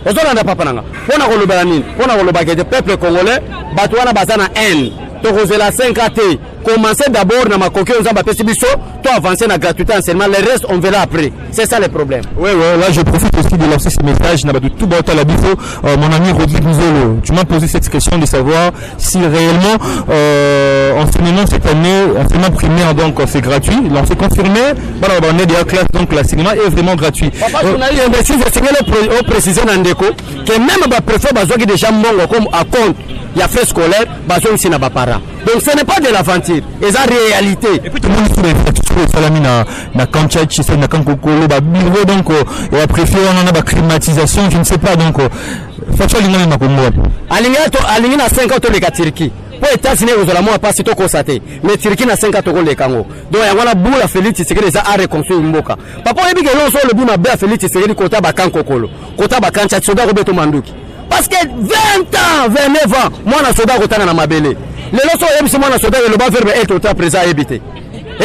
ozolanda papa nanga pona koloba nini pona koloba ke peuple congolais bato wana baza na haine tokozela 5 AT commencer d'abord na makoki on zamba pesi biso to avancer na gratuité enseignement le reste on verra après c'est ça le problème. Oui là je profite aussi de lancer ce message na tout bota la bifo mon ami Rodrigue Nzolo tu m'as posé cette question de savoir si réellement enseignement cette année enseignement primaire donc c'est gratuit alors c'est confirmé voilà on est déjà classe donc l'enseignement est vraiment gratuit. Papa on a eu un message au préciser Nandeko que même ba préfet bazwaki déjà mbongo comme à compte il y a frais scolaires bazon ici na ba parents donc ce n'est pas de l'aventure et ça réalité et puis tout le monde sur les salami na Kanchachi c'est na Kankokolo ba bureau donc et après on a ba climatisation je ne sais pas donc factuel linga na Kongo alingi na 5 ans to le Turquie pour États-Unis aux alamons pas si to constaté mais Turquie na 5 ans to le Congo donc ya wana bula Félix Tshisekedi ça a reconstruire mboka papa yebi ke lonso le bima ba Félix Tshisekedi kota ba Kankokolo kota ba Kanchachi soda ko beto manduki parce que 20 ans 29 ans moi na soda kotana na mabele les loso yebi moi na soda le ba verbe être au présent habité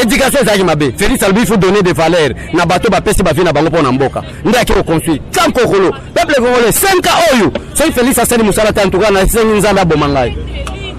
éducation ezaki mabe Félix Albi il faut donner des valeurs na bato ba pesi ba vie na bango pona mboka ndaki ko construire Kankokolo peuple congolais 5 ans oyo so Félix asali musala ta ntuka na sengi nzanda bomangai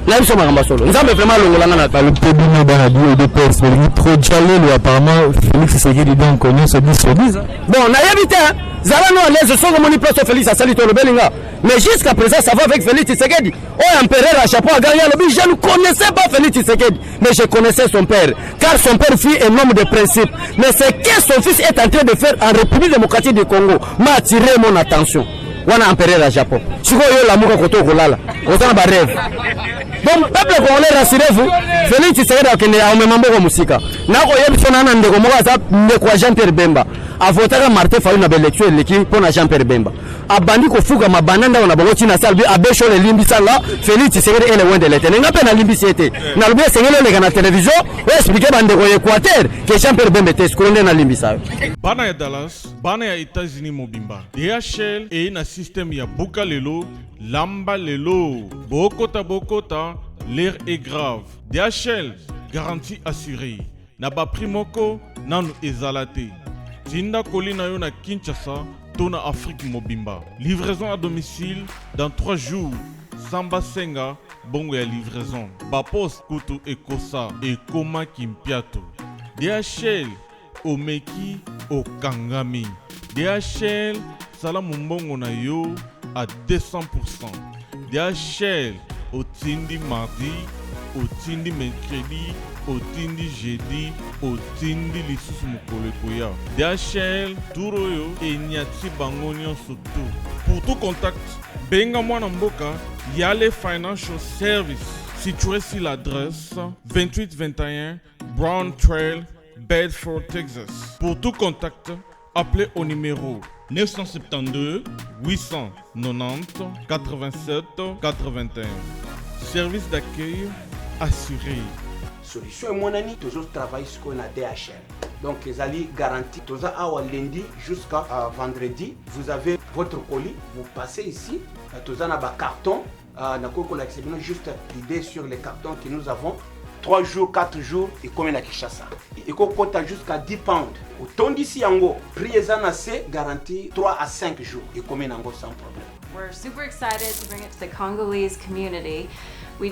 là ils sont maramba solo nzambe vraiment longolanga na le pébino dans la bio de peste il trop jalé apparemment Félix Tshisekedi donc connaît ce 10 sur 10 bon na yebite zala no les sont moni place Félix asali to le belinga mais jusqu'à présent ça va avec Félix Tshisekedi oh empereur à chapeau à gagner le je ne connaissais pas Félix Tshisekedi mais je connaissais son père car son père fut un homme de principe mais c'est que son fils est en train de faire en République démocratique du Congo m'a attiré mon attention wana empereur à Japon siko yo la muka koto kolala otana ba rêve donc peuple congolais rassurez-vous Félix Tshisekedi akende a omemambo ko musika nako yebiso nana ndeko moko za ndeko Jean-Pierre Bemba avotaka Martin Fayulu na élection l'équipe pour Jean-Pierre Bemba abandi ko fuka mabananda na bango tina salbi abesho le limbisa la Félix Tshisekedi ele wende lete nga pe na limbisi ete na lubi sengelo le na télévision o expliquer bande ko Équateur que Jean-Pierre Bemba te skolonde na limbisa bana ya Dallas bana ya États-Unis mobimba DHL et na système ya buka lelo lamba lelo bokota l'air est grave DHL garantie assurée na ba primoko nanu ezalate tinda kolina yo na Kinshasa Tona Afrique mobimba. Livraison à domicile dans 3 jours. Samba Senga, bongo ya livraison. Bapos Kutu Ekosa et Koma Kimpiato. DHL Omeki Okangami. DHL Salamumbongo na yo à 200%. DHL Otindi mardi, Otindi mercredi, Otindi jeudi, Otindi lisusu mokolo ekoya. DHL Duroyo et Nyati Bangonio surtout. Pour tout contact, benga mwana mboka Yale Financial Service, situé sur l'adresse 2821 Brown Trail, Bedford, Texas. Pour tout contact, appelez au numéro 972 890 87 81. Service d'accueil assuré. Solution et mon ami, toujours travailler sur la DHL. Donc, les alliés garantis, toujours à lundi jusqu'à vendredi, vous avez votre colis, vous passez ici, toujours dans un carton, juste l'idée sur les cartons que nous avons. 3 jours, 4 jours, et comme à Kinshasa. Et qu'on compte jusqu'à 10 pounds. Autant d'ici, prix est garanti 3 à 5 jours, et comme sans problème. We're super excited to bring it to the Congolese community. We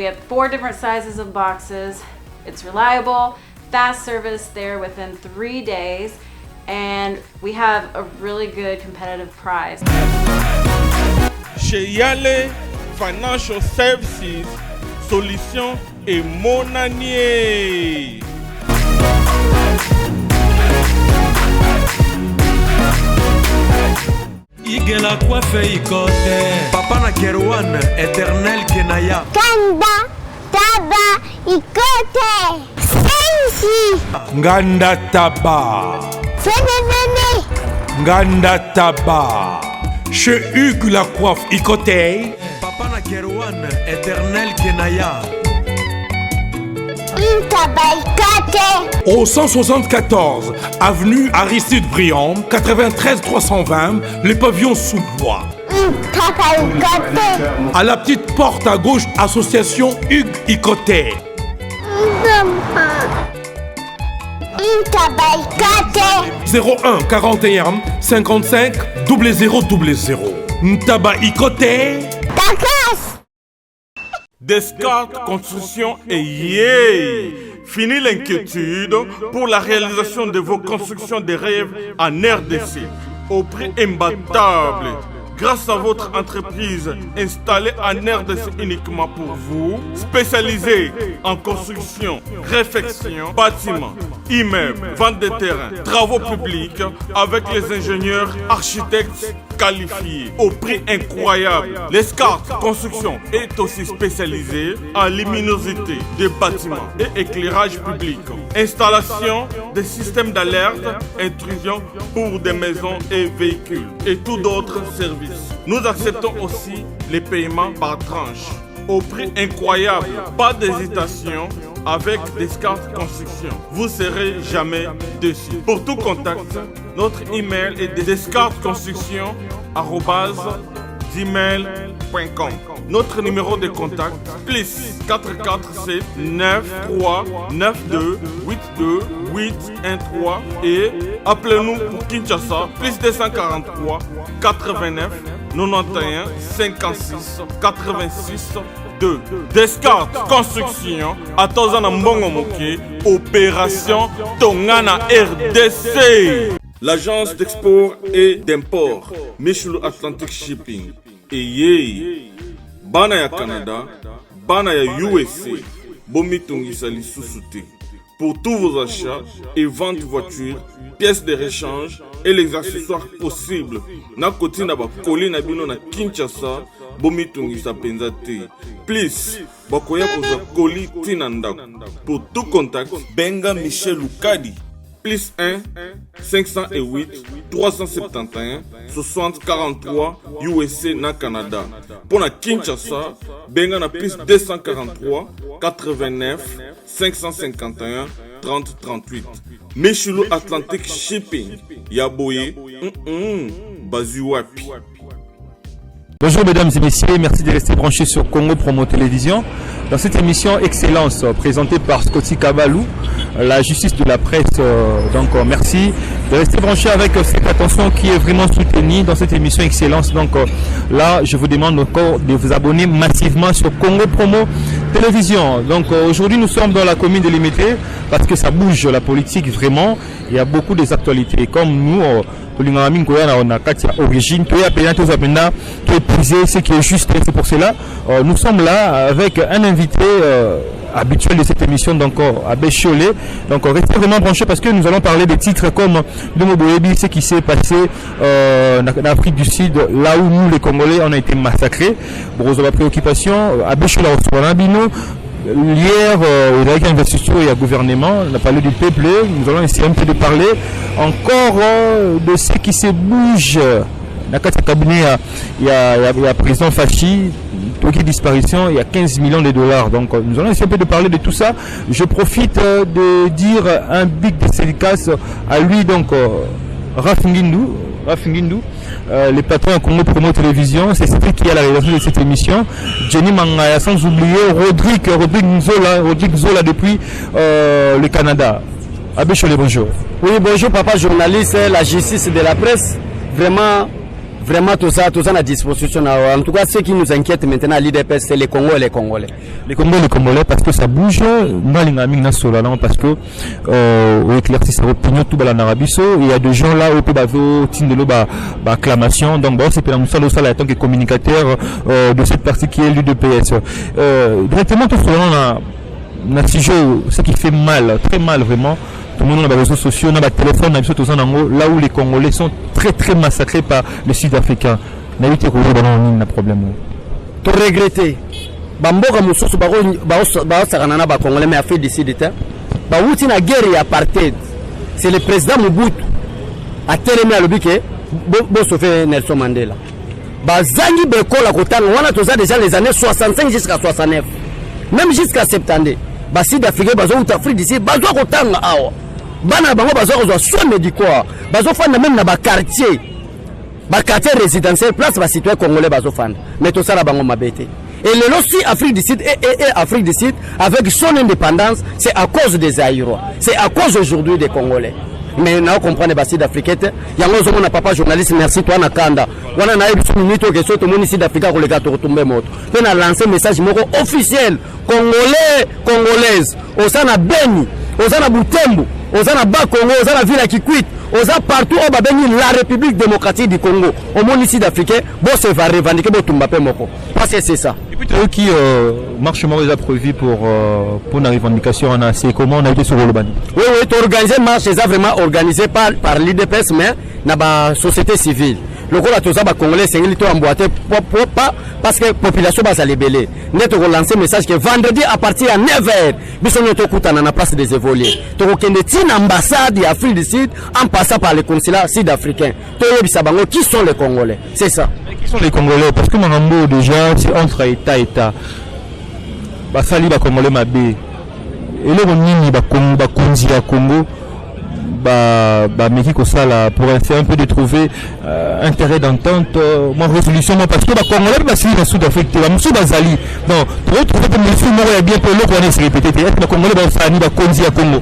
have 4 different sizes of boxes. It's reliable, fast service there within 3 days, and we have a really good competitive price. Chez Yale Financial Services, solution et monanier. Igela coiffe ikote Papa na Kerwan, éternel Kenaya Kanda, taba, ikote Sensi Nganda taba Fenenene Nganda taba Chez Hugues la coiffe ikote Papa na Kerwan, éternel Kenaya Au 174 avenue Aristide Briand, 93 320, les pavillons sous bois. À la petite porte à gauche, association Hugues Icoté. Ntaba Ikote. 01 41 55 0000. Ntaba Ikote. Takas. Descartes Construction et yeah! Fini l'inquiétude pour la réalisation de vos constructions de rêves en RDC au prix imbattable. Grâce à votre entreprise installée en RDC uniquement pour vous, spécialisée en construction, réfection, bâtiments, immeubles, vente de terrains, travaux publics, avec les ingénieurs architectes qualifiés au prix incroyable. Descartes Construction est aussi spécialisée en luminosité des bâtiments et éclairage public, installation des systèmes d'alerte, intrusion pour des maisons et véhicules et tout d'autres services. Nous acceptons aussi les paiements par tranche au prix incroyable. Pas d'hésitation avec Descartes Construction. Vous serez jamais déçus. Pour tout contact, notre email est descartesconstruction@gmail.com. Notre numéro de contact plus 447 93 92 82 813 et appelez-nous pour Kinshasa plus 243 89 91 56 86 2. Descartes Construction à Tozana Mbongo Moké, opération Tongana RDC. L'agence d'export et d'import Michelo Atlantic Shipping et yé bana ya Canada, bana ya USA, bomitungisa lisusu te. Pour tous vos achats et ventes de voitures, pièces de rechange et les accessoires possibles. Na koti na ba koli na bino na Kinshasa, bomitungisa penza te. Please, bakoya kozwa koli tina ndako. Pour tout contact, benga Michel Lukadi. Plus 1 508 371 60 43 USA na Canada. Pour la Kinshasa, benga na plus 243 89 551 30 38. Michelo Atlantic Shipping. Yaboye, Bazuapi. Bonjour mesdames et messieurs, merci de rester branchés sur Congo Promo Télévision. Dans cette émission Excellence présentée par Scotty Kabalou, la justice de la presse, merci de rester branchés avec cette attention qui est vraiment soutenue dans cette émission Excellence. Donc là, je vous demande encore de vous abonner massivement sur Congo Promo Télévision. Donc aujourd'hui, nous sommes dans la commune de Limité parce que ça bouge la politique vraiment. Il y a beaucoup des actualités. Comme nous, on a origine, ce qui est juste. C'est pour cela nous sommes là avec un invité habituel de cette émission, donc Abbé Cholé. Donc restez vraiment branchés parce que nous allons parler des titres comme Domo Boyebi, ce qui s'est passé en Afrique du Sud, là où nous les Congolais on a été massacrés. Pour la préoccupation, Abbé Cholé hier, avec investiture et un gouvernement, on a parlé du peuple. Nous allons essayer un peu de parler encore de ce qui se bouge. Dans le cabinet, il y a président Fachi, Toki disparition, il y a 15 millions de dollars. Donc nous allons essayer un peu de parler de tout ça. Je profite de dire un big dédicace à lui, donc Rafingindu, les patrons à Congo Promo Télévision, c'est celui qui a la réalisation de cette émission. Jenny Mangaya, sans oublier Rodrigue Zola depuis le Canada. Abbé Cholé, bonjour. Oui, bonjour papa journaliste, la justice de la presse, vraiment tout ça à disposition. En tout cas, ce qui nous inquiète maintenant à l'IDPS, c'est les Congolais. Les Congolais parce que ça bouge, parce que éclaircir sa opinion tout dans l'Arabiso, il y a des gens là où peut acclamation. Donc c'est pour ça en tant que communicateur de cette partie qui est l'UDPS. Directement tout cela on a ce qui fait mal, très mal vraiment. Tout le monde a des réseaux sociaux, on a des téléphones, là où les Congolais sont très massacrés par les Sud-Africains. On a eu un problème. Tu regrettes. Bamboka mususu sakana ba Congolais mais a fait d'ici des temps. Ba wuti na guerre et apartheid. C'est le président Mobutu a télé à l'obike bo sauver Nelson Mandela. Ba zangi bekola kotanga wana toza déjà les années 65 jusqu'à 69. Même jusqu'à 70. Ba Sud-Africain bazo uta Afrique d'ici bazo kotanga awa. Bana bango bazo kozwa soins médicaux. Bazo fanda même na ba quartier résidentiel place ba citoyen congolais bazo fanda. Mais to sala bango mabete. Et le si Afrique du Sud et Afrique du Sud, avec son indépendance, c'est à cause des Aïrois. C'est à cause aujourd'hui des Congolais. Mais nous comprenons les Sud-Africains. Il y a un papa journaliste, merci toi, Nakanda. On a une minute que tout le monde Sud-Africain pour les gars retomber moto. On a lancé un message officiel Congolais, Congolaises. On s'en a Beni, on s'en a Butembo, on s'en a Bas-Congo, on s'en a Ville qui quitte. On a partout au Babeni la République démocratique du Congo. Au monde Sud-Africain, bon, c'est va revendiquer Botumbape Moko. Parce que c'est ça. Et puis, eux qui marchent déjà prévu pour la revendication, on a c'est comment on a été sur le Bani. Oui, tu organises marche, c'est vraiment organisé par l'IDPS, mais dans la société civile. Le rôle de tous les Congolais, c'est qu'ils ont emboîté parce que la population va libérer. Nous avons lancé un message que vendredi à partir de 9h, nous sommes à la place des évolués. Nous avons une ambassade d'Afrique du Sud en passant par les consulats sud-africains. Qui sont les Congolais? C'est ça. Mais qui sont les Congolais? Parce que Marambo, déjà, c'est entre État et État. Basali ba Congolais mabé. Et là, on a Congo. Meki Kosala pour essayer un peu de trouver intérêt d'entente, ma résolution, parce que les Congolais basili dans Sud-Afrique, Moussou Bazali. Donc, pour retrouver que monsieur Moro est bien pour l'eau qu'on est répété, est-ce que les Congolais basali ba Konzi à Congo?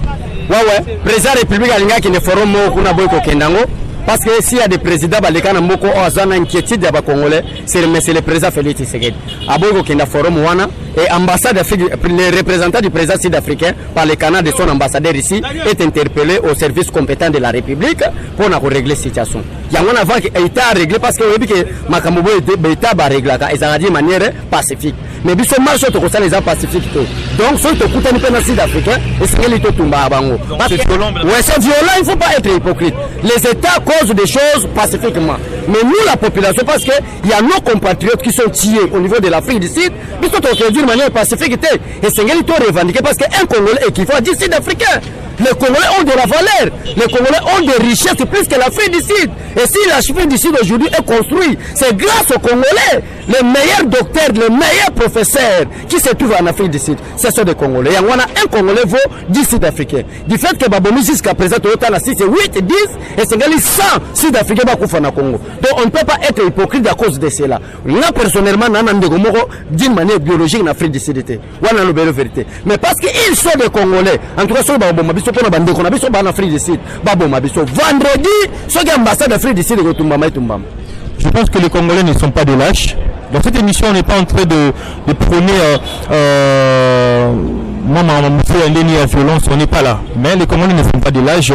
Ouais, président de la République Alinga qui ne forum Moko Boyko Kendango. Parce que s'il y a des présidents, les Moko ont inquiétude des Congolais, c'est le président Félix Tshisekedi. Aboyko Kenda forum Wana et ambassade les représentants du président sud-africain par les canaux de son ambassadeur ici est interpellé au service compétent de la République pour régler la situation. Il y a un avant qui a réglé parce que Makamobo l'État a réglé de manière pacifique. Mais ils sont marchés au les pacifiques. Donc, ceux qui écoutent les sud-africains, c'est ce qu'ils ont c'est violent, il ne faut pas être hypocrite. Les États causent des choses pacifiquement. Mais nous, la population, parce qu'il y a nos compatriotes qui sont tués au niveau de l'Afrique du Sud, ils sont aujourd'hui de manière pacifique. Et c'est ce qu'ils ont revendiqué parce qu'un Congolais équivaut à 10 Sud-Africains. Les Congolais ont de la valeur. Les Congolais ont des richesses plus que l'Afrique du Sud. Et si l'Afrique du Sud aujourd'hui est construite, c'est grâce aux Congolais. Les meilleurs docteurs, les meilleurs professeurs qui se trouvent en Afrique du Sud, ce sont des Congolais. Et on a un Congolais vaut 10 Sud-Africains. Du fait que Babomi jusqu'à présent, Toyota 6, c'est 8, 10, et c'est 100 Sud-Africains qui sont au Congo. Donc on ne peut pas être hypocrite à cause de cela. Moi, personnellement, d'une manière biologique en Afrique du Sud. On a la vérité. Mais parce qu'ils sont des Congolais, en tout cas, en Afrique du Sud, vendredi, ceux qui ont l'ambassade d'Afrique du Sud, je pense que les Congolais ne sont pas des lâches. Dans cette émission, on n'est pas en train de prôner moi, la violence, on n'est pas là. Mais les Congolais ne sont pas des lâches.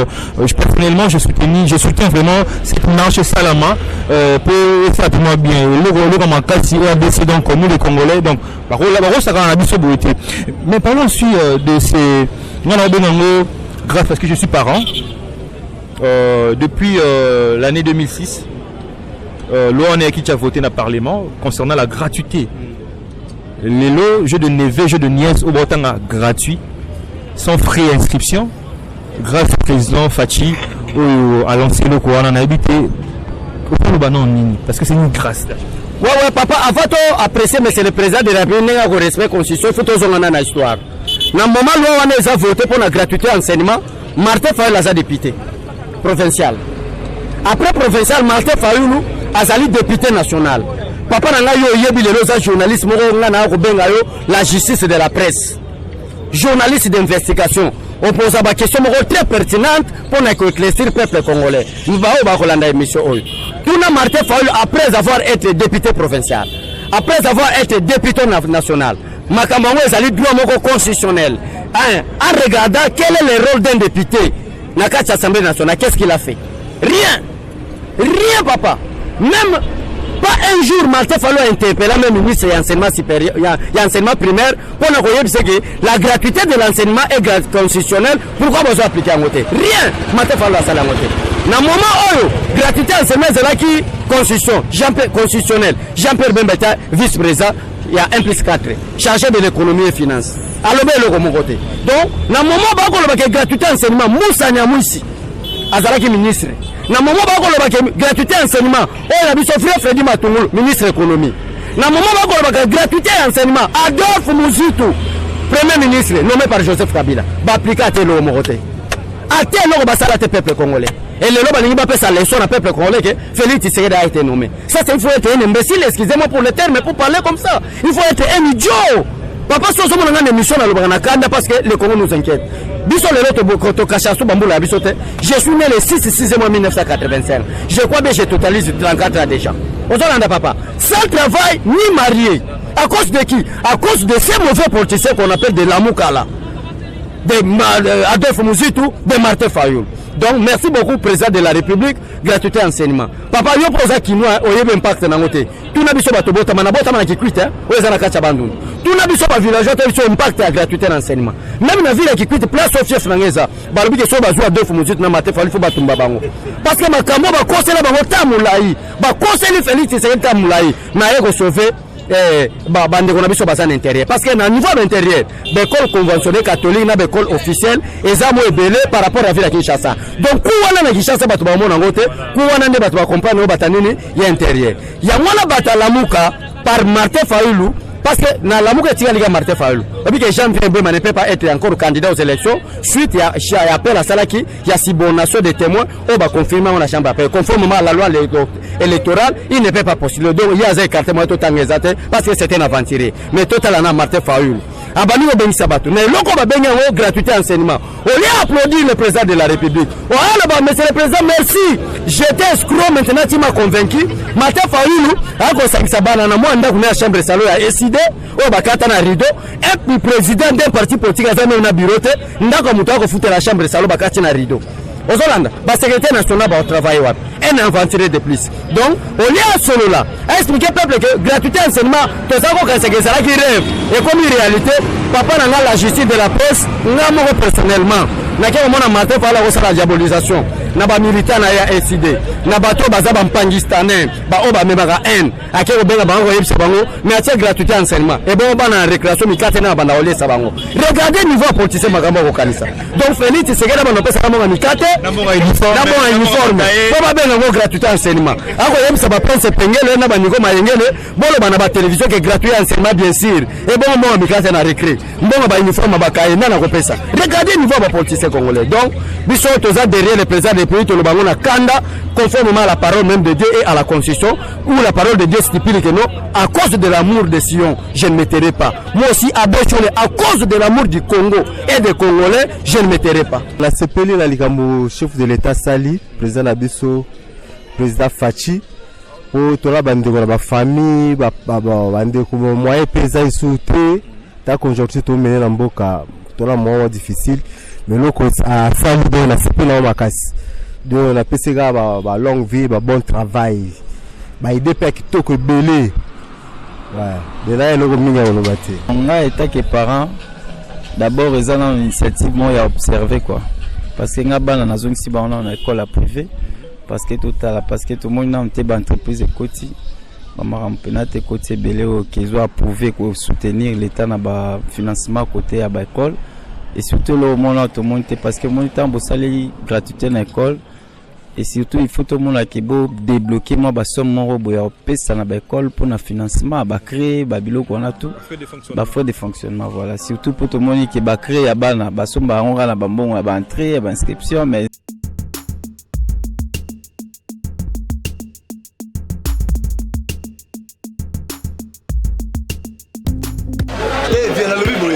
Personnellement, je soutiens vraiment cette marche Salama pour faire bien. Donc, nous les Congolais, donc, ça va mais parlons aussi de ces. Grâce parce que je suis parent. Depuis l'année 2006, l'ONU qui a voté dans le Parlement concernant la gratuité. Les lots, jeux de neveux, jeux de nièces au Bretagne gratuit, sans frais d'inscription, grâce au président Fachi ou à l'ancien loco, on en a habité au parce que c'est une grâce. Ouais, papa, avant de apprécier, mais c'est le président de la République qui a respect constitution, il faut tous en avoir histoire. Dans le moment où on a voté pour la gratuité enseignement, Martin Fayoulou a député provincial. Après provincial, Martin Fayoulou a député national. Papa n'a pas journaliste, la justice de la presse. Journaliste d'investigation. On pose des questions très pertinentes pour éclaircir le peuple congolais. Nous allons émission. Tout Martin Fayoulou, après avoir été député provincial, après avoir été député national, Makambango est allé droit constitutionnel. En regardant quel est le rôle d'un député dans l'Assemblée nationale, qu'est-ce qu'il a fait? Rien, papa. Même pas un jour, Martin Fayoulou a interpellé le ministre de l'enseignement supérieur, et enseignement primaire, pour nous dire que la gratuité de l'enseignement est constitutionnelle. Pourquoi vous appliquez à côté? Rien. Martin Fayoulou a ça à côté. Dans le moment où la gratuité de l'enseignement, c'est là qui constitution, constitutionnel. Jean-Pierre Bembeta, vice-président, il y a 1+4, chargé de l'économie et des finances. Alors, le mon côté. Donc, dans le moment où il y a gratuité d'enseignement, Moussa Niamouissi, Azalaki ministre. Dans le moment où il y a gratuité d'enseignement, on a vu son frère Freddy Matungulu, ministre de l'économie. Dans le moment où il y a gratuité d'enseignement, Adolphe Mouzitou, premier ministre, nommé par Joseph Kabila, va appliquer à tel mon côté. À tel basala te peuple congolais. Et le loba n'imba pas sa leçon à peuple congolais que Félix Tshisekedi a été nommé. Ça, il faut être un imbécile, excusez-moi pour le terme, mais pour parler comme ça, il faut être un idiot. Papa, si on a une émission dans le Banakanda parce que le Congo nous inquiète. Biso le loto bokoto kachasu bamboula bisote. Je suis né le 6 mois 1985. Je crois que j'ai totalisé 34 ans déjà. Ozolanda papa, sans travail ni marié. À cause de qui? À cause de ces mauvais politiciens qu'on appelle de Lamoukala, de Adolphe Mouzitou, de Martin Fayoul. Donc merci beaucoup président de la République, gratuité enseignement. Papa yo posa kinwa oyebe impact na ngote. Tuna biso bato bota manabota mana kikwite, oza na kacha bandundu. Tuna biso ba village to biso impact ya gratuité enseignement. Même na ville kikwite place of chef ngeza, balobi ke so bazwa Adolphe Mouzitou na Martin Fayoul fo batumba bango. Parce que makambo ba kosela bango tamulai, ba koseli Félix Tshisekedi tamulai, na yego sauver bande qu'on a besoin de l'intérieur parce que dans niveau intérieur l'école conventionnelle catholique na l'école officielle ezamo ebele par rapport à ville à Kinshasa. Donc kuwana na Kinshasa batu ba mona ngote kuwana nde batu ba comprendre batanini ya intérieur ya mwana batalamuka par Martin Fayoulou parce que na lamuka tika liga Martin Fayoulou parce que Jean-Pierre Bemba ne peut pas être encore candidat aux élections suite à appel à Salaki il y a sibonation de témoins on va confirmer la chambre après conformément à la loi électorale il ne peut pas postuler donc il y a des cartes moi tout engagé parce que c'est un aventurier mais total en Martin Fayoulou abani obengi sabato mais loko ba benga o gratuité enseignement on lui applaudir le président de la République voilà monsieur le président merci j'étais escroc maintenant tu m'as convaincu Martin Fayoulou ako sakisa bana na moi nda kuna chambre salon ya SID o bakata na rideau et puis président d'un parti politique azana na bureau te ndako mutu ako futa la chambre salon bakati na rideau Ozolanda, ba secrétaire national va travailler wapi. Un aventurier de plus. Donc, au lieu de solo là, à expliquer au peuple que gratuité enseignement, tout ça qu'on sait que ça qui rêve. Et comme une réalité, papa n'a la justice de la presse, n'a moi personnellement. N'a qu'un moment à matin, il faut la diabolisation. N'a pas militant na ya SID. N'a pas trop bazaba mpangistanais. Ba oba memara N. A quel moment bango yeb sabango, mais à titre gratuité enseignement. Et bon, on a récréation, mi katena banda olé sabango. Regardez le niveau politicien magambo au Kanisa. Donc Félix Tshisekedi banda pesa kama mikate. D'abord uniforme. Pas bien en gratuité enseignement. Ako yeb saba pense pengele na baniko mayengele. Bolo bana ba télévision que gratuit enseignement bien sûr. Et bon moi mikate na récré. Mbonga ba uniforme ba kaina na kopesa. Regardez le niveau ba politicien congolais. Donc biso toza derrière le président des pays to le bango na kanda conformément à la parole même de Dieu et à la constitution où la parole de Dieu stipule que non à cause de l'amour de Sion je ne m'éterai pas. Moi aussi à cause de l'amour du Congo et des Congolais je ne m'éterai pas. La CPL la likambo chef de l'état Sali président Nabiso président Fachi pour tola bande ko ba famille ba bande ko moyen président souté ta conjoncture to mener na mboka tola moyen difficile mais loko a Sali de la CPL na makasi de la PCGA ba longue vie ba bon travail ba idée pe kitoko belé ouais de là le minga on bâti on a été que parents d'abord ils ont une initiative moi à observer quoi parce que nga bana na zone si ba on a une école privée parce que tout le monde a une entreprise de côté maman penate côté belé qui ont approuvé pour soutenir l'état na ba financement côté à ba école et surtout le monde tout le monde parce que mon temps bo salaire gratuité na école. Et surtout, il faut tout le monde qui peut débloquer moi somme mon pour ça na école pour le financement, ba créer babilo qu'on a tout. Frais de fonctionnement voilà. Surtout pour tout le monde qui va créer bana ba somme ba on na ba bon ba entrée, ba inscription mais bien le bible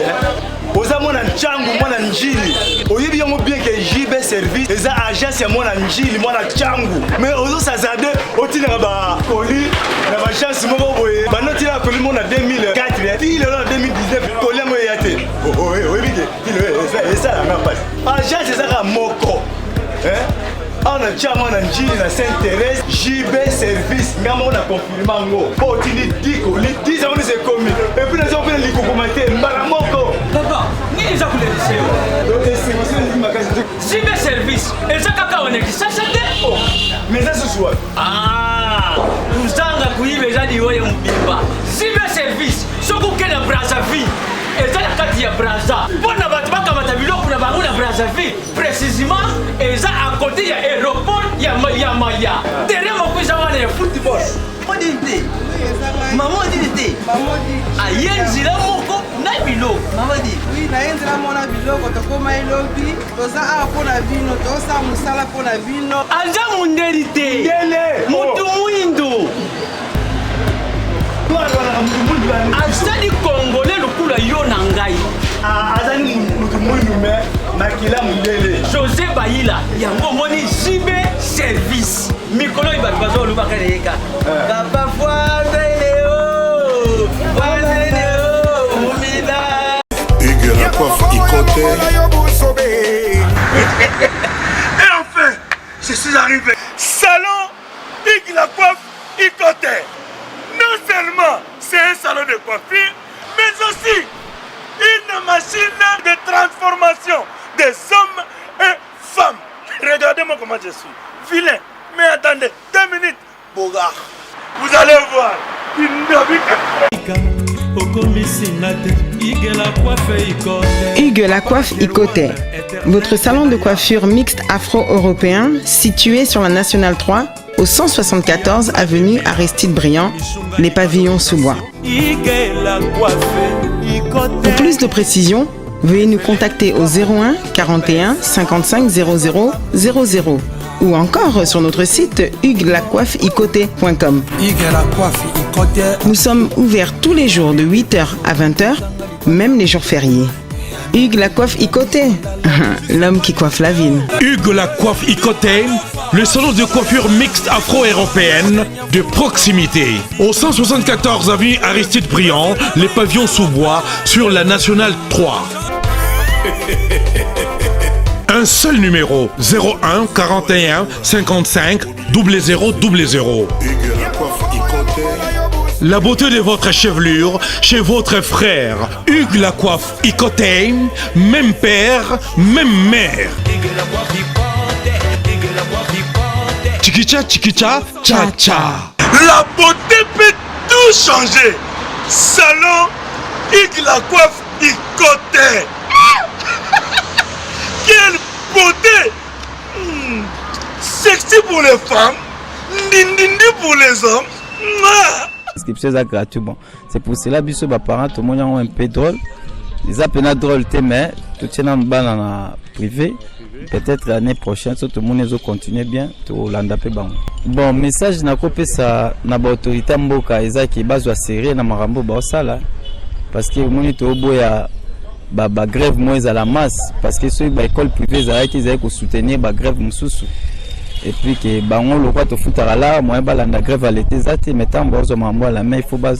oza mwana changu mwana njili oyibi yango bien que JB service eza agence ya mwana njili mwana changu mais ozo sazade otina ba koli na ba chance moko boye banoti la koli mona 2004 ti le 2019 koli yango yate oyibi que ça la même passe agence eza ka moko on a déjà mwana njili na Saint-Thérèse JB service ngamo na confirmer ngo otini diko li 10 ans c'est commis et puis les gens li commenter mbala moko papa ni za kuleleseo donc c'est moi c'est magasin JB service et ça kaka on est ça oh mais ça ce soir uzanga kuibe jadi wewe mbimba JB service soko kena Brazzaville et ça la kati ya Brazza bona batu bakamata biloko na bango na Brazzaville précisément et ça à côté ya aéroport ya Maya derrière mon cousin wana ya football modité maman dit ayenzi la moko na ngai biloko mamadi oui nayenzela mona biloko tokoma elobi toza awa mpona bino tosala mosala mpona bino aza mondeli te motu mwindo azali congolais lokula yo na ngai azali motu mwindu me makila mondele José Bayila yango moni jibe service mikolo bato bazolobaka nayeka kapafwa zaileo La coiffe Ikoté. Et enfin, je suis arrivé. Salon Hugues la coiffe Ikoté. Non seulement c'est un salon de coiffure, mais aussi une machine de transformation des hommes et femmes. Regardez-moi comment je suis. Vilain. Mais attendez, 2 minutes. Bogart. Vous allez voir. Hugues la coiffe Ikoté, votre salon de coiffure mixte afro-européen situé sur la Nationale 3 au 174 avenue Aristide Briand, les pavillons sous bois. Pour plus de précisions, veuillez nous contacter au 01 41 55 00 00 ou encore sur notre site huguelacoiffeikoté.com. Nous sommes ouverts tous les jours de 8h à 20h, même les jours fériés. Hugues la coiffe Ikoté, l'homme qui coiffe la ville. Hugues la coiffe Ikoté, le salon de coiffure mixte afro-européenne de proximité. Au 174 avenue Aristide Briand, les pavillons sous bois sur la Nationale 3. Un seul numéro, 01 41 55 00 00. La beauté de votre chevelure chez votre frère. Hugues la coiffe Ikoté, même père, même mère. Chikicha, chikicha, cha cha. La beauté peut tout changer. Salon Hugues la coiffe Ikoté. Quelle beauté! Sexy pour les femmes, dindindi pour les hommes. L'inscription est gratuite. Bon. C'est pour cela que mes parents, tout le monde ont un peu drôle. Ils appellent drôle, mais tout est en bas dans la privée. Peut-être l'année prochaine, tout le monde va continuer bien. Tout l'andapé bon. Bon, message n'a coupé ça na autorité mboka ezaki bazwa serré na marambo ba sala parce que moni to boya ba grève moins à la masse parce que ceux ba école privée za qui za ko soutenir ba grève mususu et puis que bango lo kwa to futara là moi ba la grève à l'été zati mettant bozo mambo la mais il faut ba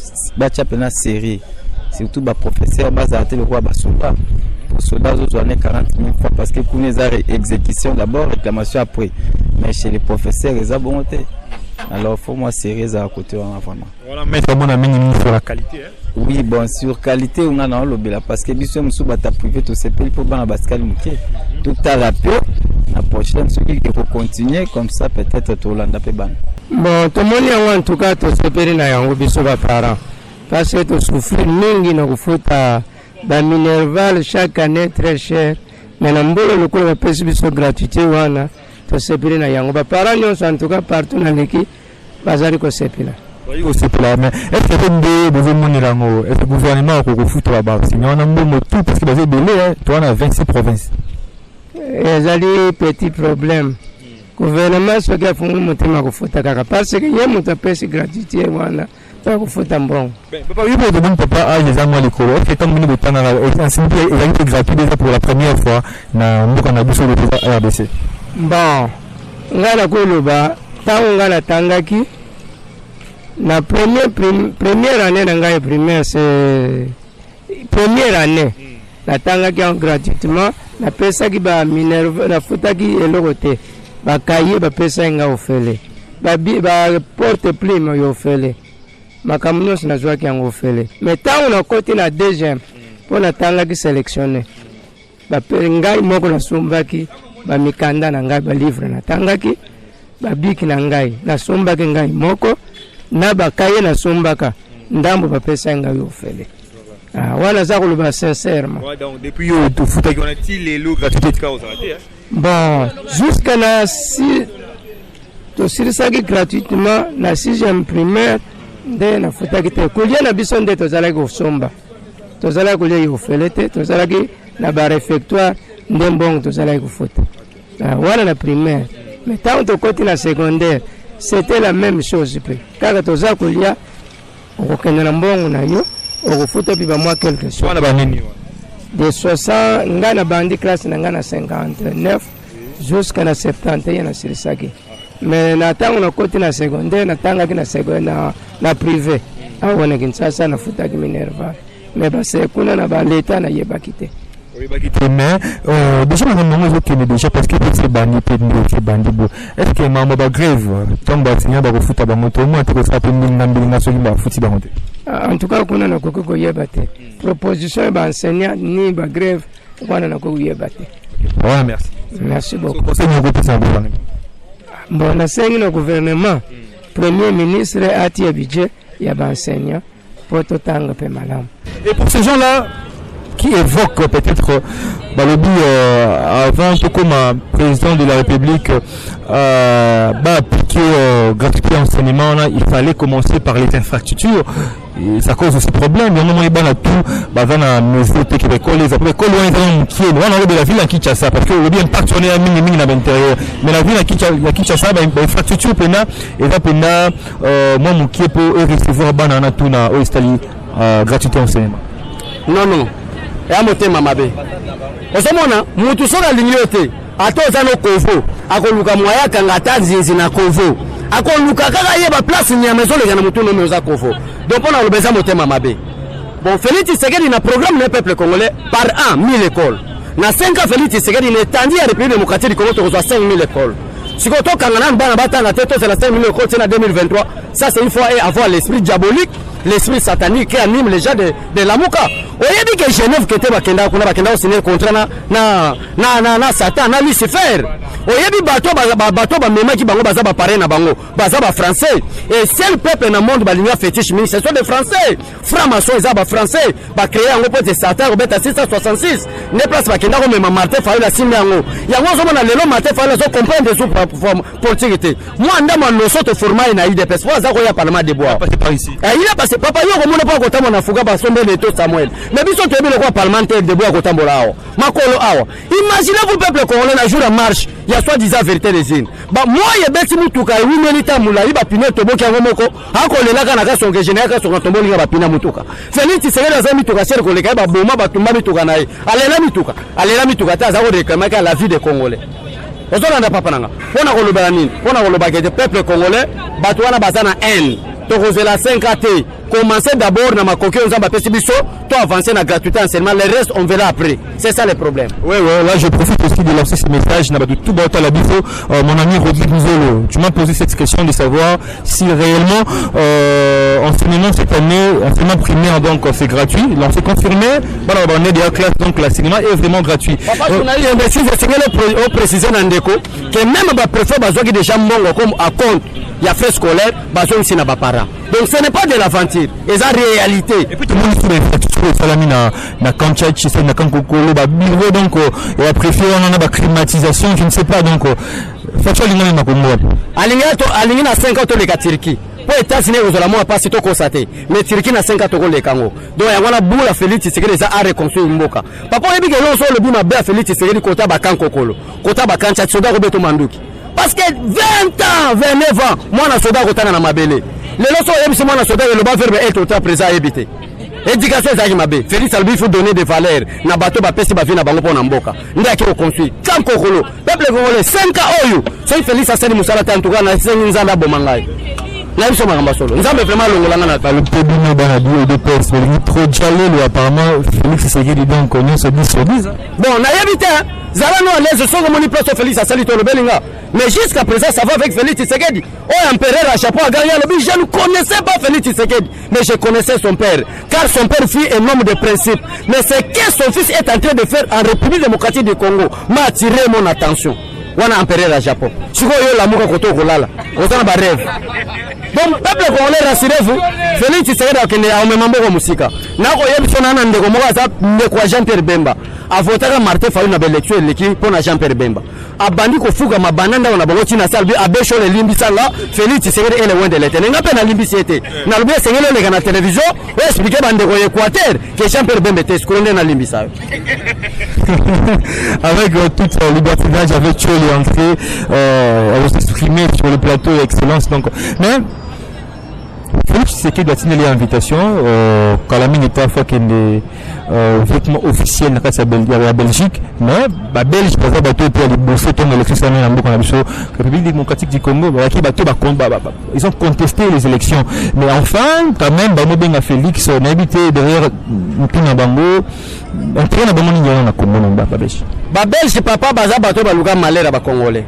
chapena série surtout ba professeur ba za le roi ba soba pour soldats aux années 40 000 fois parce que pour les exécution d'abord réclamation après mais chez les professeurs ils ont bonté alors faut moi sérieux à côté vraiment voilà mettre mon ami sur la qualité hein? Oui bon sur qualité on a dans le bela parce que biso musu bata privé to CP pour bana bascal muké tout à la peu la prochaine ce qui faut continuer comme ça peut-être tout l'anda pe ban bon to moni en tout cas to CP na yango biso ba parents parce que to souffrir mingi na kufuta ba minerval chaque année très cher mais na mbolo lokolo ba pesi biso gratuité wana to CP na yango ba parents nyonso en tout cas partout na leki bazali ko CP là. Oui, c'est là, mais est-ce que le gouvernement a foutu là-bas? On a un tout parce que vous avez toi on a 26 provinces. Il y a des petits problèmes. Le gouvernement ce qui a fait un foutu parce qu'il y a un peu gratuité voilà. Ça vous fout un bon. Papa, oui, pour demander papa a les amours à l'école. C'est tant de temps dans la il a été gratuit déjà pour la première fois dans on a besoin de RDC. Bon, ngala koloba, tant ngala tangaki. La première année dans primaire, c'est première année. La tanga qui est gratuitement, la pesa qui va minerve, la fouta qui est le côté. Ba cahier, ba pesa inga ofele. Ba porte plume yo ofele. Ma camion na joie qui en ofele. Mais tant on a côté la deuxième, pour la tanga qui sélectionné. Ba ngai moko na sombaki, ba mikanda na ngai ba livre na tanga qui, ba biki na ngai, na sombaki ngai moko. Na bakaye na sombaka ndambo bapesa nga yo fele wana za koloba sincèrement depuis tout foot on a-t-il les lots gratuités de cause bon jusqu'à na si to sirisaki gratuitement na 6e primaire nde na futaki te kulia na biso nde tozalaki kosomba tozala kolia yofelete tozala ki na ba réfectoire ndembongo tozala kufuta wana na primaire mais tant to côté na secondaire c'était la même chose pe kaka tozala kolia okokenda na mbongo na yo okufuta pi ba moi quelque chose wana ba nini de 60 ngana bandi classe na ngana 59 jusqu'à na 71 na sirisaki mais na tango na côté na secondaire na tanga ki na secondaire na privé awana Kinshasa na futa ki Minerva mais base kuna na ba leta na yebaki te mais déjà on a déjà parce que c'est bandi est-ce que maman ba grève tombe signer ba futa ba moto moi to ça pe ngambili na soki ba futi ba moto en tout cas kuna na kokoko yebate proposition ba enseignant ni ba grève kuna na kokoko yebate ouais merci beaucoup conseil au gouvernement bon na sengi le gouvernement premier ministre atie budget ya ba enseignant pour totanga pe malam et pour ces gens là qui évoque peut-être Balobi avant tout comme président de la République appliquer gratuité enseignement là, il fallait commencer par les infrastructures et ça cause aussi problème. Il y a un moment où tout va dans mesure que les écoles loin qui est loin de la ville à Kinshasa parce que le bien partenaire à mini à l'intérieur mais la ville à Kinshasa infrastructure pena et là pena moi mon qui pour recevoir banana tout na au stali gratuité enseignement non ya motema mabe osomona mutu soka linyote atoza no kovo akoluka mwaya kanga tanzinzi na kovo akoluka kaka yeba place ni amezole kana mutu no meza kovo donc on a lobeza motema mabe bon Félix Tshisekedi na programme le peuple congolais par an 1000 écoles na 5 ans Félix Tshisekedi ne tandi à République démocratique du Congo to 5000 écoles siko to kanga na bana batanga teto c'est la 5000 écoles c'est en 2023 ça c'est une fois avoir l'esprit diabolique l'esprit satanique qui anime les gens de la Mouka. Oyebi que Genève qui était bakenda kuna bakenda signer contrat na Satan na Lucifer. Oyebi bato ba mema ki bango baza ba paré na bango, baza ba français et seul peuple na monde balinga fétiche mais ce sont des français. Franc-maçon za ba français, ba créer un groupe de Satan Robert 666. Ne place bakenda ko mema Martin Fayulu asimé yango. Yango zo mona lelo Martin Fayulu zo comprendre sous politique. Moi ndama no soto format na UDPS. Pour ça ko ya parlement de bois. Passer par ici. Il a passé papa yo ko mona pa ko tamona fuga ba sombe le to Samuel. Mais biso to ebile ko parlementaire de bois ko tambola awa. Makolo awa. Imaginez-vous peuple congolais na jour à marche. Il y a soi-disant vérité des îles. Bah moi ye beti mutuka 8 milita mula iba pine to boki ngomoko. Ako lelaka na kaso ke général kaso tombo linga ba pina mutuka. Félix Tshisekedi aza mituka sel ko leka ba boma ba tumba mituka nae. Alela mituka ta za ko réclamer ka la vie des Congolais. Ozolanda papa nanga. Pona ko lobela nini? Pona ko lobaka de peuple congolais bato wana bazana haine. Tokozela 5AT. Commencez d'abord dans ma coquille aux ambassadeurs, toi avancer la gratuité enseignement, le reste on verra après. C'est ça le problème. Ouais, là je profite aussi de lancer ce message. De tout bas à la bifo, mon ami Rodrigue Nzolo, tu m'as posé cette question de savoir si réellement enseignement cette année, enseignement primaire donc c'est gratuit. Là c'est confirmé. Voilà, on est déjà classe donc l'enseignement est vraiment gratuit. Papa, on a eu un message au préciser Nandeko que même le préfet Bazoki déjà mongo comme à compte, il y a frais scolaires, Bazoki c'est na bapara. Donc ce n'est pas de l'aventure, c'est la réalité. Et puis tout le monde sur les infrastructures, salami na Kanchachi, c'est na Kankokolo, ba bureau donc et après on a ba climatisation, je ne sais pas donc faccio l'ingénieur na Kongo. Alingi na 5 ans to le Turquie. Pour États-Unis aux alamans pas sito constaté, mais Turquie na 5 ans to le Congo. Donc il y a boula Félix Tshisekedi ça a reconstruit mboka. Papa yebi que l'on so le bima ba Félix Tshisekedi kota ba Kankokolo, kota ba Kanchachi soda Roberto Manduki. Parce que 20 ans, 29 ans, moi na soda kotana na mabele. Les leçons sont mon soldat et le bas verbe être autant présent à éviter. Éducation ça mabe. Félix Albi faut donner des valeurs. Na bateau ba pesi ba vina bango pona mboka. Ndia ki construit. Kam kokolo. Peuple congolais 5 ans oyo. C'est Félix Assani Musala en tout cas na 5 nzanda bomangai. Na biso makamba solo. Nzambe vraiment longolanga na le problème dans la bio de poste. Trop jalé apparemment Félix Tshisekedi donc connaît ce 10 sur 10. Bon, na yebite Zalano à l'aise, son moni place Félix Assali to le Belinga. Mais jusqu'à présent, ça va avec Félix Tshisekedi. Oh, empereur à chapeau à gagner le but. Je ne connaissais pas Félix Tshisekedi, mais je connaissais son père. Car son père fut un homme de principe. Mais c'est que son fils est en train de faire en République démocratique du Congo m'a attiré mon attention. Wana empereur à Japon. Si vous avez l'amour koto kolala, autant ba rêve. Donc peuple congolais rassurez-vous, Félix Tshisekedi a même mambo musika. Na ko yebi sona na ndeko moka za ndeko Jean-Pierre Bemba. A voter Martin Fayulu na l'élection l'équipe pour Jean-Pierre Bemba. abandi kofuka mabananda na bango tina salbi abesho le limbisanga Félix Tshisekedi ele wende lete nga pe na limbisi ete na lobi sengele le kana télévision o expliquer bande ko Équateur que Jean-Pierre Bemba te skonde na limbisa avec toute libertinage avec Tchol et entrée on va s'exprimer sur le plateau excellence donc mais Félix Tshisekedi doit signer l'invitation quand la mine est parfois qu'il est vêtement officiel dans la Belgique mais la Belgique par exemple pour les bosser ton élection ça mène en beaucoup la République démocratique du Congo ils ont contesté les élections mais enfin quand même bah bien à Félix on a habité derrière Mpina Bango on traîne à Bango Nigérian na Congo non ba Belgique ba Belgique papa baza bato baluka malera ba Congolais